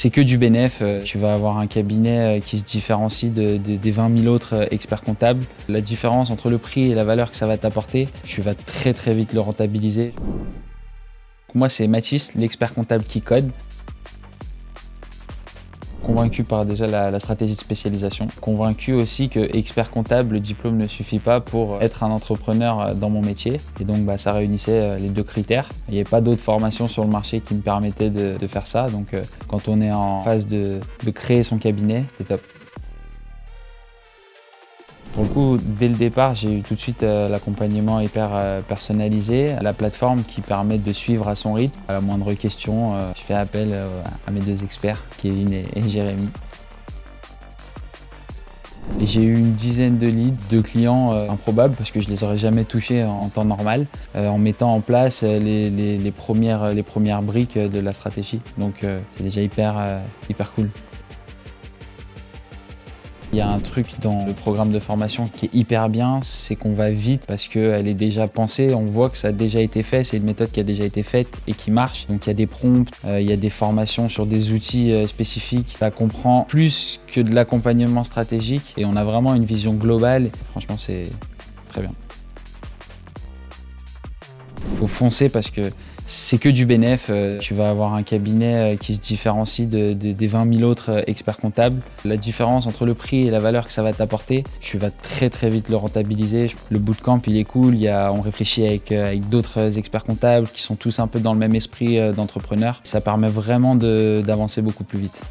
c'est que du bénéf. Tu vas avoir un cabinet qui se différencie des 20 000 autres experts comptables. La différence entre le prix et la valeur que ça va t'apporter, tu vas très très vite le rentabiliser. Moi, c'est Mathis, l'expert comptable qui code. Convaincu par déjà la stratégie de spécialisation. Convaincu aussi que expert comptable, le diplôme ne suffit pas pour être un entrepreneur dans mon métier. Et donc ça réunissait les deux critères. Il n'y avait pas d'autres formations sur le marché qui me permettaient de faire ça. Donc quand on est en phase de créer son cabinet, c'était top. Pour le coup, dès le départ, j'ai eu tout de suite l'accompagnement hyper personnalisé, la plateforme qui permet de suivre à son rythme. À la moindre question, je fais appel à mes deux experts, Kevin et Jérémy. J'ai eu une dizaine de leads, de clients improbables parce que je les aurais jamais touchés en temps normal, en mettant en place les premières briques de la stratégie. Donc c'est déjà hyper cool. Il y a un truc dans le programme de formation qui est hyper bien, c'est qu'on va vite parce qu'elle est déjà pensée, on voit que ça a déjà été fait, c'est une méthode qui a déjà été faite et qui marche. Donc il y a des prompts, il y a des formations sur des outils spécifiques. Ça comprend plus que de l'accompagnement stratégique et on a vraiment une vision globale. Et franchement, c'est très bien. Faut foncer parce que c'est que du bénéf. Tu vas avoir un cabinet qui se différencie des 20 000 autres experts comptables. La différence entre le prix et la valeur que ça va t'apporter, tu vas très très vite le rentabiliser. Le bootcamp, il est cool. On réfléchit avec d'autres experts comptables qui sont tous un peu dans le même esprit d'entrepreneur. Ça permet vraiment d'avancer beaucoup plus vite.